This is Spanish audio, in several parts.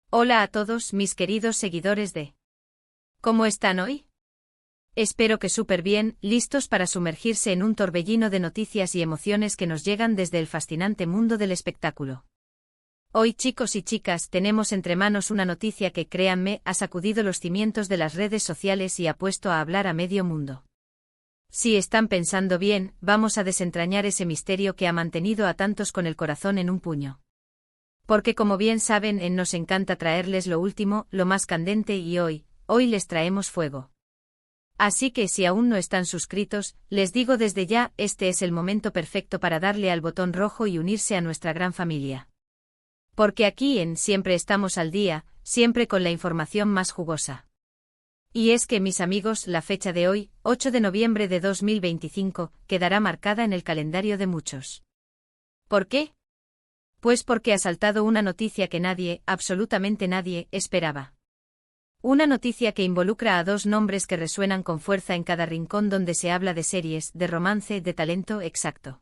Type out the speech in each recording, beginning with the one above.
Hola a todos mis queridos seguidores de ¿Cómo están hoy? Espero que súper bien, listos para sumergirse en un torbellino de noticias y emociones que nos llegan desde el fascinante mundo del espectáculo. Hoy, chicos y chicas, tenemos entre manos una noticia que, créanme, ha sacudido los cimientos de las redes sociales y ha puesto a hablar a medio mundo. Si están pensando bien, vamos a desentrañar ese misterio que ha mantenido a tantos con el corazón en un puño. Porque como bien saben, nos encanta traerles lo último, lo más candente y hoy les traemos fuego. Así que si aún no están suscritos, les digo desde ya, este es el momento perfecto para darle al botón rojo y unirse a nuestra gran familia. Porque aquí en Siempre estamos al día, siempre con la información más jugosa. Y es que, mis amigos, la fecha de hoy, 8 de noviembre de 2025, quedará marcada en el calendario de muchos. ¿Por qué? Pues porque ha saltado una noticia que nadie, absolutamente nadie, esperaba. Una noticia que involucra a dos nombres que resuenan con fuerza en cada rincón donde se habla de series, de romance, de talento, exacto.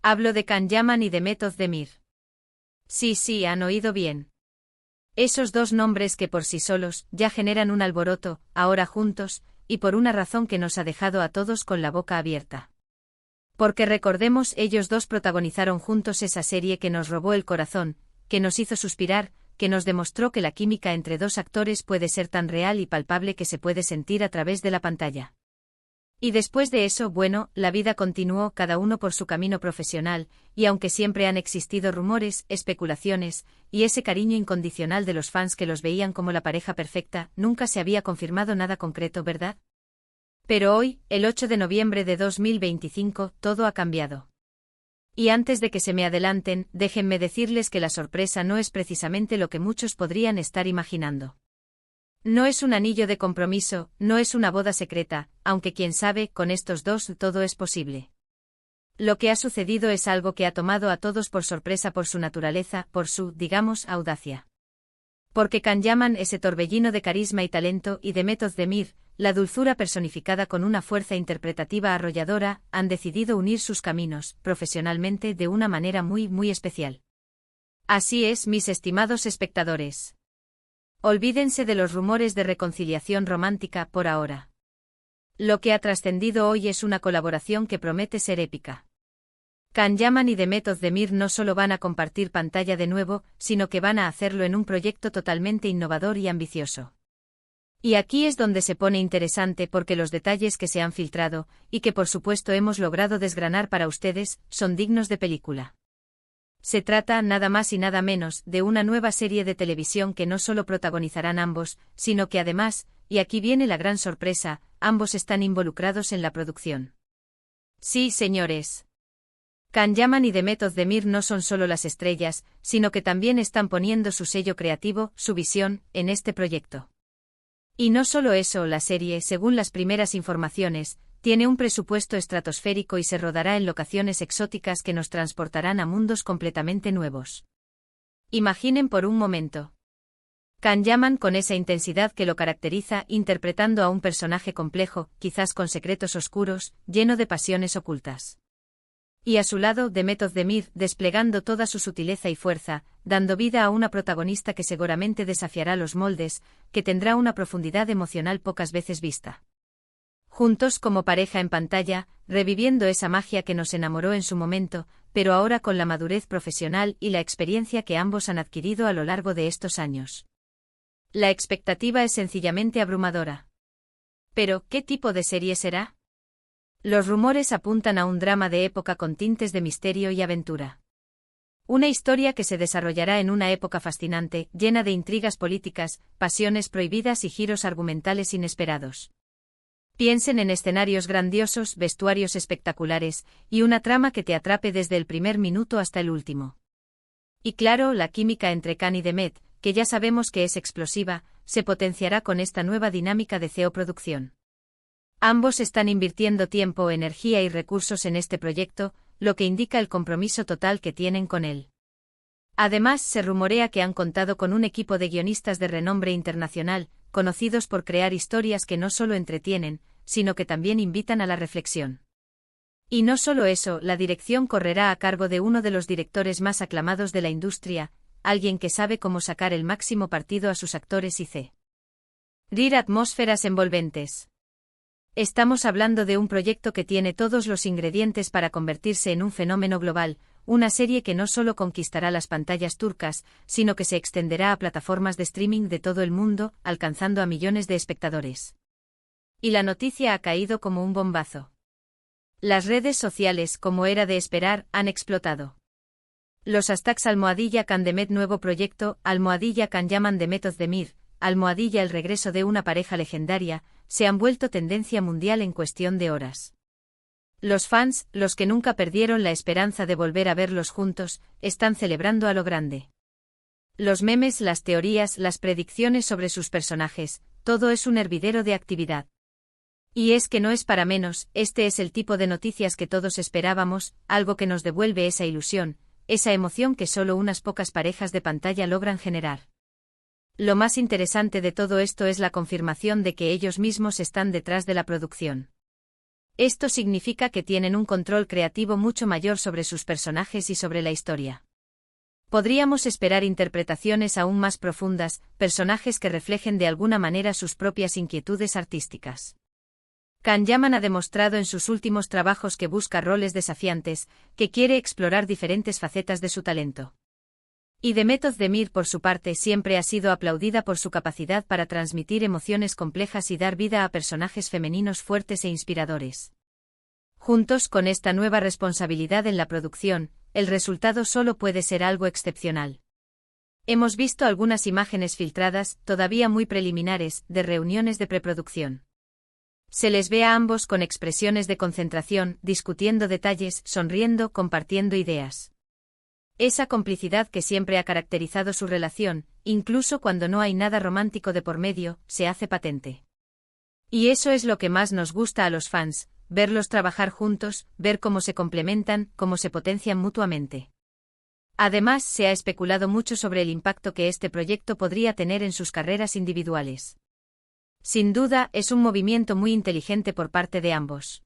Hablo de Can Yaman y de Method Demir. Sí, han oído bien. Esos dos nombres que por sí solos ya generan un alboroto, ahora juntos, y por una razón que nos ha dejado a todos con la boca abierta. Porque recordemos, ellos dos protagonizaron juntos esa serie que nos robó el corazón, que nos hizo suspirar, que nos demostró que la química entre dos actores puede ser tan real y palpable que se puede sentir a través de la pantalla. Y después de eso, bueno, la vida continuó, cada uno por su camino profesional, y aunque siempre han existido rumores, especulaciones, y ese cariño incondicional de los fans que los veían como la pareja perfecta, nunca se había confirmado nada concreto, ¿verdad? Pero hoy, el 8 de noviembre de 2025, todo ha cambiado. Y antes de que se me adelanten, déjenme decirles que la sorpresa no es precisamente lo que muchos podrían estar imaginando. No es un anillo de compromiso, no es una boda secreta, aunque quién sabe, con estos dos todo es posible. Lo que ha sucedido es algo que ha tomado a todos por sorpresa por su naturaleza, por su, digamos, audacia. Porque Can Yaman, ese torbellino de carisma y talento, y de Method Demir, la dulzura personificada con una fuerza interpretativa arrolladora, han decidido unir sus caminos, profesionalmente, de una manera muy especial. Así es, mis estimados espectadores. Olvídense de los rumores de reconciliación romántica por ahora. Lo que ha trascendido hoy es una colaboración que promete ser épica. Can Yaman y The Method Demir no solo van a compartir pantalla de nuevo, sino que van a hacerlo en un proyecto totalmente innovador y ambicioso. Y aquí es donde se pone interesante porque los detalles que se han filtrado, y que por supuesto hemos logrado desgranar para ustedes, son dignos de película. Se trata, nada más y nada menos, de una nueva serie de televisión que no solo protagonizarán ambos, sino que además, y aquí viene la gran sorpresa, ambos están involucrados en la producción. Sí, señores. Can Yaman y The Method Demir no son solo las estrellas, sino que también están poniendo su sello creativo, su visión, en este proyecto. Y no solo eso, la serie, según las primeras informaciones, tiene un presupuesto estratosférico y se rodará en locaciones exóticas que nos transportarán a mundos completamente nuevos. Imaginen por un momento. Can Yaman con esa intensidad que lo caracteriza, interpretando a un personaje complejo, quizás con secretos oscuros, lleno de pasiones ocultas. Y a su lado, The Method Demir, desplegando toda su sutileza y fuerza, dando vida a una protagonista que seguramente desafiará los moldes, que tendrá una profundidad emocional pocas veces vista. Juntos como pareja en pantalla, reviviendo esa magia que nos enamoró en su momento, pero ahora con la madurez profesional y la experiencia que ambos han adquirido a lo largo de estos años. La expectativa es sencillamente abrumadora. Pero, ¿qué tipo de serie será? Los rumores apuntan a un drama de época con tintes de misterio y aventura. Una historia que se desarrollará en una época fascinante, llena de intrigas políticas, pasiones prohibidas y giros argumentales inesperados. Piensen en escenarios grandiosos, vestuarios espectaculares, y una trama que te atrape desde el primer minuto hasta el último. Y claro, la química entre Can y Demet, que ya sabemos que es explosiva, se potenciará con esta nueva dinámica de CEO Producción. Ambos están invirtiendo tiempo, energía y recursos en este proyecto, lo que indica el compromiso total que tienen con él. Además, se rumorea que han contado con un equipo de guionistas de renombre internacional, conocidos por crear historias que no solo entretienen, sino que también invitan a la reflexión. Y no solo eso, la dirección correrá a cargo de uno de los directores más aclamados de la industria, alguien que sabe cómo sacar el máximo partido a sus actores y crear atmósferas envolventes. Estamos hablando de un proyecto que tiene todos los ingredientes para convertirse en un fenómeno global, una serie que no solo conquistará las pantallas turcas, sino que se extenderá a plataformas de streaming de todo el mundo, alcanzando a millones de espectadores. Y la noticia ha caído como un bombazo. Las redes sociales, como era de esperar, han explotado. Los hashtags #Can nuevo proyecto, #Can Yaman Demet Özdemir, #el regreso de una pareja legendaria, se han vuelto tendencia mundial en cuestión de horas. Los fans, los que nunca perdieron la esperanza de volver a verlos juntos, están celebrando a lo grande. Los memes, las teorías, las predicciones sobre sus personajes, todo es un hervidero de actividad. Y es que no es para menos, este es el tipo de noticias que todos esperábamos, algo que nos devuelve esa ilusión, esa emoción que solo unas pocas parejas de pantalla logran generar. Lo más interesante de todo esto es la confirmación de que ellos mismos están detrás de la producción. Esto significa que tienen un control creativo mucho mayor sobre sus personajes y sobre la historia. Podríamos esperar interpretaciones aún más profundas, personajes que reflejen de alguna manera sus propias inquietudes artísticas. Can Yaman ha demostrado en sus últimos trabajos que busca roles desafiantes, que quiere explorar diferentes facetas de su talento. Y Demet Özdemir, por su parte, siempre ha sido aplaudida por su capacidad para transmitir emociones complejas y dar vida a personajes femeninos fuertes e inspiradores. Juntos con esta nueva responsabilidad en la producción, el resultado solo puede ser algo excepcional. Hemos visto algunas imágenes filtradas, todavía muy preliminares, de reuniones de preproducción. Se les ve a ambos con expresiones de concentración, discutiendo detalles, sonriendo, compartiendo ideas. Esa complicidad que siempre ha caracterizado su relación, incluso cuando no hay nada romántico de por medio, se hace patente. Y eso es lo que más nos gusta a los fans, verlos trabajar juntos, ver cómo se complementan, cómo se potencian mutuamente. Además, se ha especulado mucho sobre el impacto que este proyecto podría tener en sus carreras individuales. Sin duda, es un movimiento muy inteligente por parte de ambos.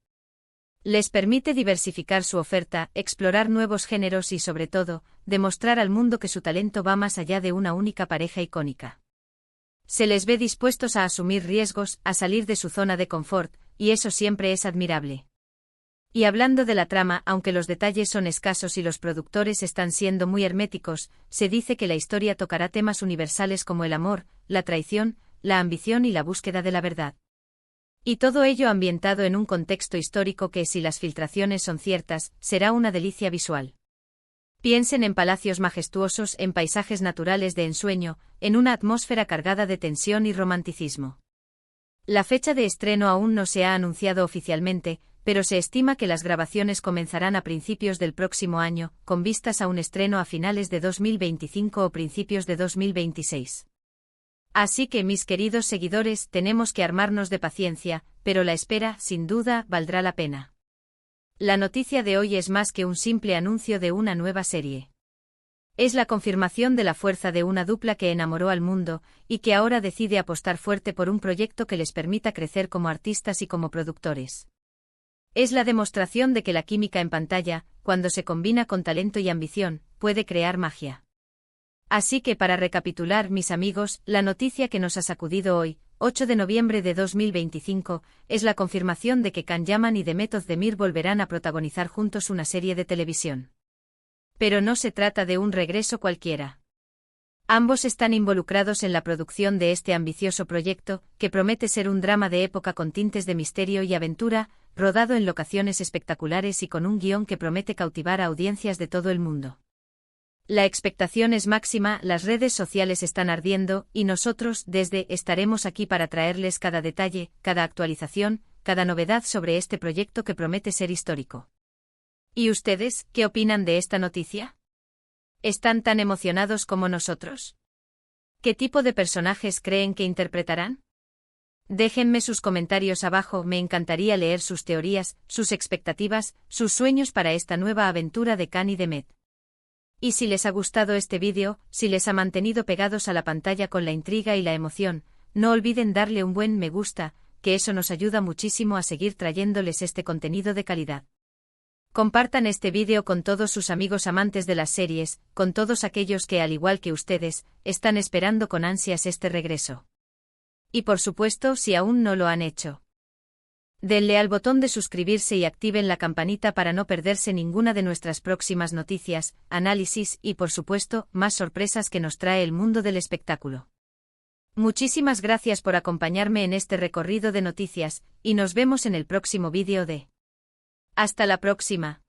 Les permite diversificar su oferta, explorar nuevos géneros y, sobre todo, demostrar al mundo que su talento va más allá de una única pareja icónica. Se les ve dispuestos a asumir riesgos, a salir de su zona de confort, y eso siempre es admirable. Y hablando de la trama, aunque los detalles son escasos y los productores están siendo muy herméticos, se dice que la historia tocará temas universales como el amor, la traición, la ambición y la búsqueda de la verdad. Y todo ello ambientado en un contexto histórico que, si las filtraciones son ciertas, será una delicia visual. Piensen en palacios majestuosos, en paisajes naturales de ensueño, en una atmósfera cargada de tensión y romanticismo. La fecha de estreno aún no se ha anunciado oficialmente, pero se estima que las grabaciones comenzarán a principios del próximo año, con vistas a un estreno a finales de 2025 o principios de 2026. Así que, mis queridos seguidores, tenemos que armarnos de paciencia, pero la espera, sin duda, valdrá la pena. La noticia de hoy es más que un simple anuncio de una nueva serie. Es la confirmación de la fuerza de una dupla que enamoró al mundo, y que ahora decide apostar fuerte por un proyecto que les permita crecer como artistas y como productores. Es la demostración de que la química en pantalla, cuando se combina con talento y ambición, puede crear magia. Así que, para recapitular, mis amigos, la noticia que nos ha sacudido hoy, 8 de noviembre de 2025, es la confirmación de que Can Yaman y Demet Özdemir volverán a protagonizar juntos una serie de televisión. Pero no se trata de un regreso cualquiera. Ambos están involucrados en la producción de este ambicioso proyecto, que promete ser un drama de época con tintes de misterio y aventura, rodado en locaciones espectaculares y con un guión que promete cautivar a audiencias de todo el mundo. La expectación es máxima, las redes sociales están ardiendo, y nosotros, estaremos aquí para traerles cada detalle, cada actualización, cada novedad sobre este proyecto que promete ser histórico. ¿Y ustedes, qué opinan de esta noticia? ¿Están tan emocionados como nosotros? ¿Qué tipo de personajes creen que interpretarán? Déjenme sus comentarios abajo, me encantaría leer sus teorías, sus expectativas, sus sueños para esta nueva aventura de Can y Demet. Y si les ha gustado este vídeo, si les ha mantenido pegados a la pantalla con la intriga y la emoción, no olviden darle un buen me gusta, que eso nos ayuda muchísimo a seguir trayéndoles este contenido de calidad. Compartan este vídeo con todos sus amigos amantes de las series, con todos aquellos que, al igual que ustedes, están esperando con ansias este regreso. Y por supuesto, si aún no lo han hecho, denle al botón de suscribirse y activen la campanita para no perderse ninguna de nuestras próximas noticias, análisis y, por supuesto, más sorpresas que nos trae el mundo del espectáculo. Muchísimas gracias por acompañarme en este recorrido de noticias, y nos vemos en el próximo vídeo de... Hasta la próxima.